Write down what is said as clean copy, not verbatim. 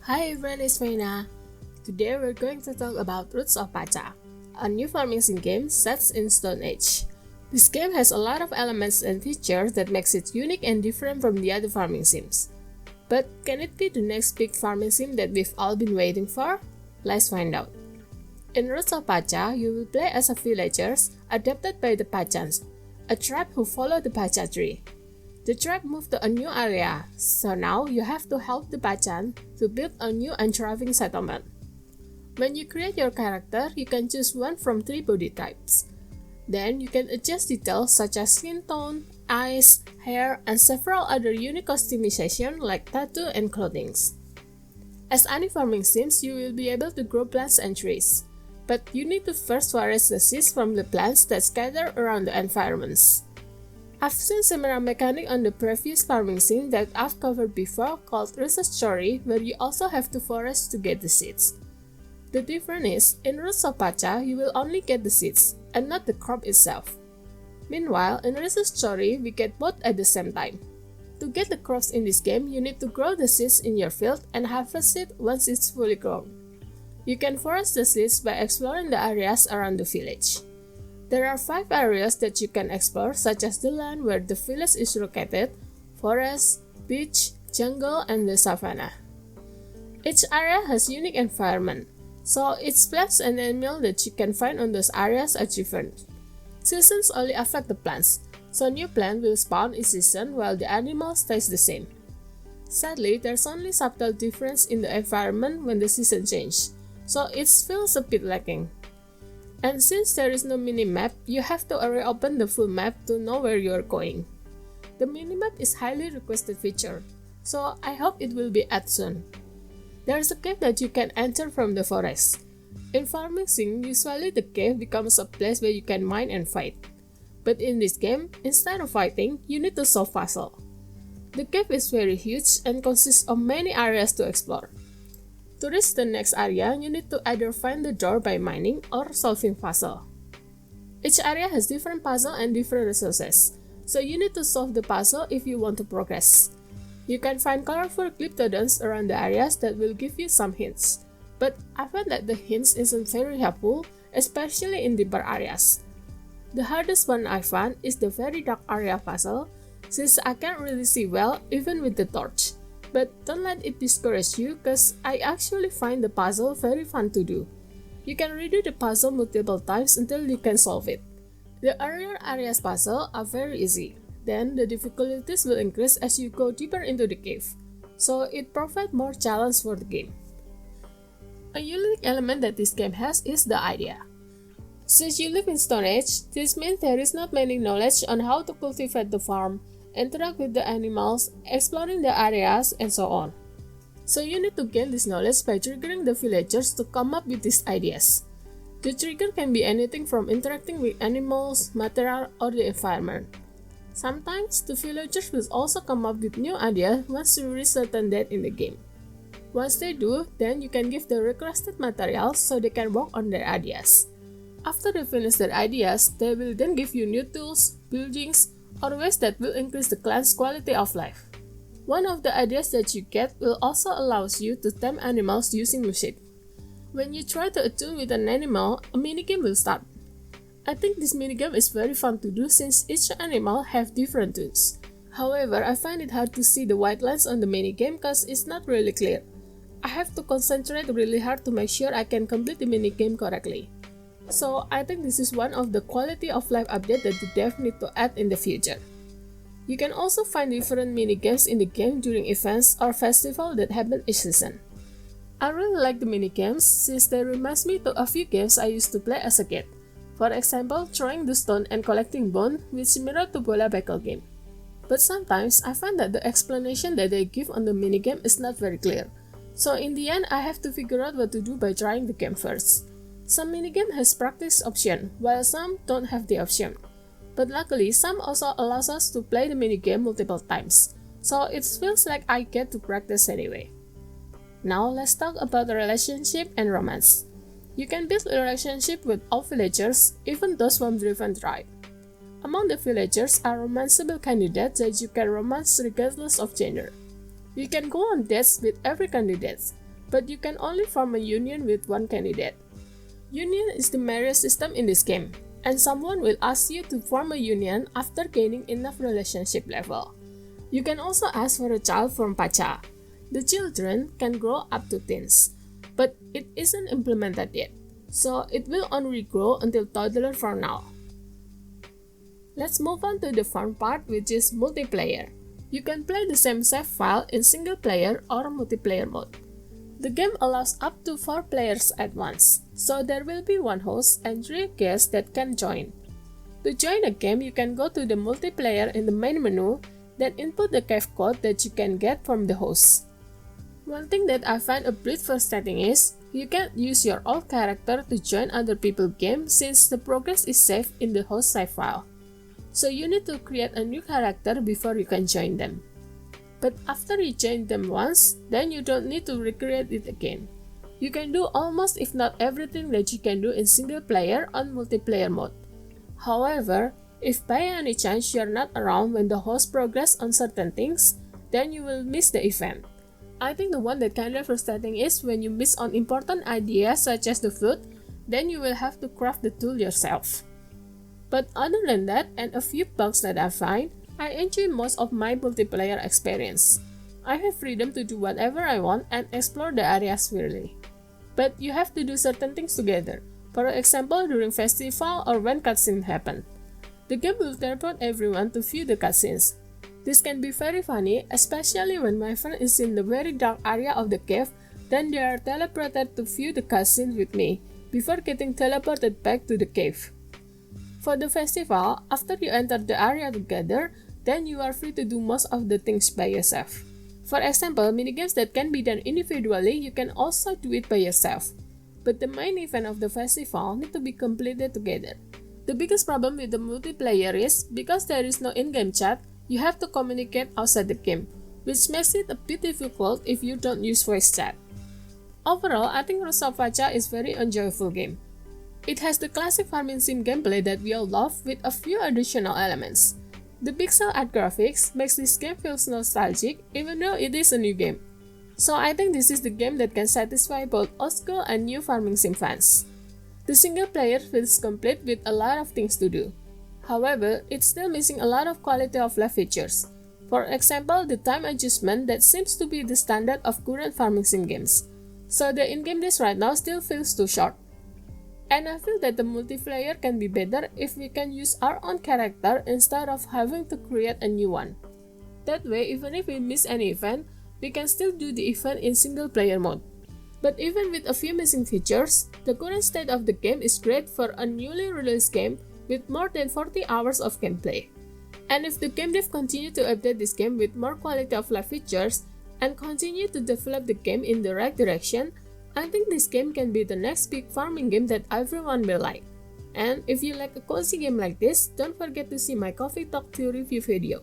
Hi everyone, it's Reina. Today we're going to talk about Roots of Pacha, a new farming sim game set in Stone Age. This game has a lot of elements and features that makes it unique and different from the other farming sims. But can it be the next big farming sim that we've all been waiting for? Let's find out. In Roots of Pacha, you will play as a villagers adopted by the Pachans, a tribe who follow the Pacha tree. The tribe moved to a new area, so now you have to help the Pachan to build a new and thriving settlement. When you create your character, you can choose one from 3 body types. Then you can adjust details such as skin tone, eyes, hair, and several other unique customization like tattoo and clothing. As any farming sims, you will be able to grow plants and trees, but you need to first forage the seeds from the plants that scatter around the environments. I've seen similar mechanic on the previous farming sim that I've covered before called Research Story, where you also have to forage to get the seeds. The difference is, in Roots of Pacha, you will only get the seeds, and not the crop itself. Meanwhile, in Research Story, we get both at the same time. To get the crops in this game, you need to grow the seeds in your field and harvest it once it's fully grown. You can forage the seeds by exploring the areas around the village. There are 5 areas that you can explore, such as the land where the village is located, forest, beach, jungle, and the savanna. Each area has unique environment, so its plants and animals that you can find on those areas are different. Seasons only affect the plants, so new plants will spawn each season while the animal stays the same. Sadly, there's only subtle difference in the environment when the season change, so it feels a bit lacking. And since there is no mini-map, you have to reopen the full map to know where you are going. The mini-map is highly requested feature, so I hope it will be added soon. There is a cave that you can enter from the forest. In farming sim, usually the cave becomes a place where you can mine and fight. But in this game, instead of fighting, you need to solve puzzle. The cave is very huge and consists of many areas to explore. To reach the next area, you need to either find the door by mining or solving puzzle. Each area has different puzzle and different resources, so you need to solve the puzzle if you want to progress. You can find colorful glyptodons around the areas that will give you some hints, but I find that the hints isn't very helpful, especially in deeper areas. The hardest one I found is the very dark area puzzle, since I can't really see well even with the torch. But don't let it discourage you, cause I actually find the puzzle very fun to do. You can redo the puzzle multiple times until you can solve it. The earlier areas puzzle are very easy, then the difficulties will increase as you go deeper into the cave, so it provides more challenge for the game. A unique element that this game has is the idea. Since you live in Stone Age, this means there is not many knowledge on how to cultivate the farm, interact with the animals, exploring the areas, and so on. So you need to gain this knowledge by triggering the villagers to come up with these ideas. The trigger can be anything from interacting with animals, material, or the environment. Sometimes, the villagers will also come up with new ideas once you reach certain date in the game. Once they do, then you can give the requested materials so they can work on their ideas. After they finish their ideas, they will then give you new tools, buildings, or ways that will increase the clan's quality of life. One of the ideas that you get will also allow you to tame animals using music. When you try to attune with an animal, a minigame will start. I think this minigame is very fun to do since each animal have different tunes. However, I find it hard to see the white lines on the minigame cause it's not really clear. I have to concentrate really hard to make sure I can complete the minigame correctly. So I think this is one of the quality of life update that the dev need to add in the future. You can also find different minigames in the game during events or festivals that happen each season. I really like the minigames since they remind me of a few games I used to play as a kid. For example, throwing the stone and collecting bone, which mirror to bola battle game. But sometimes I find that the explanation that they give on the minigame is not very clear. So in the end, I have to figure out what to do by trying the game first. Some minigame has practice option, while some don't have the option. But luckily, some also allows us to play the minigame multiple times, so it feels like I get to practice anyway. Now let's talk about relationship and romance. You can build a relationship with all villagers, even those from different tribes. Among the villagers are romanceable candidates that you can romance regardless of gender. You can go on dates with every candidate, but you can only form a union with one candidate. Union is the marriage system in this game, and someone will ask you to form a union after gaining enough relationship level. You can also ask for a child from Pacha. The children can grow up to teens, but it isn't implemented yet, so it will only grow until toddler for now. Let's move on to the fun part, which is multiplayer. You can play the same save file in single player or multiplayer mode. The game allows up to 4 players at once, so there will be one host and 3 guests that can join. To join a game, you can go to the multiplayer in the main menu, then input the cave code that you can get from the host. One thing that I find a bit frustrating is, you can't use your old character to join other people's game since the progress is saved in the host save file. So you need to create a new character before you can join them. But after you join them once, then you don't need to recreate it again. You can do almost if not everything that you can do in single player on multiplayer mode. However, if by any chance you are not around when the host progress on certain things, then you will miss the event. I think the one that kinda frustrating is when you miss on important ideas such as the food, then you will have to craft the tool yourself. But other than that, and a few bugs that I find, I enjoy most of my multiplayer experience. I have freedom to do whatever I want and explore the areas freely. But you have to do certain things together, for example during festival or when cutscenes happen. The game will teleport everyone to view the cutscenes. This can be very funny, especially when my friend is in the very dark area of the cave, then they are teleported to view the cutscene with me, before getting teleported back to the cave. For the festival, after you enter the area together, then you are free to do most of the things by yourself. For example, minigames that can be done individually, you can also do it by yourself. But the main event of the festival need to be completed together. The biggest problem with the multiplayer is, because there is no in-game chat, you have to communicate outside the game, which makes it a bit difficult if you don't use voice chat. Overall, I think Roots of Pacha is a very enjoyable game. It has the classic farming sim gameplay that we all love with a few additional elements. The pixel art graphics makes this game feel nostalgic even though it is a new game. So I think this is the game that can satisfy both old school and new farming sim fans. The single player feels complete with a lot of things to do. However, it's still missing a lot of quality of life features. For example, the time adjustment that seems to be the standard of current farming sim games. So the in-game days right now still feels too short. And I feel that the multiplayer can be better if we can use our own character instead of having to create a new one. That way, even if we miss any event, we can still do the event in single player mode. But even with a few missing features, the current state of the game is great for a newly released game with more than 40 hours of gameplay. And if the game dev continue to update this game with more quality of life features and continue to develop the game in the right direction, I think this game can be the next big farming game that everyone will like. And if you like a cozy game like this, don't forget to see my Coffee Talk 2 review video.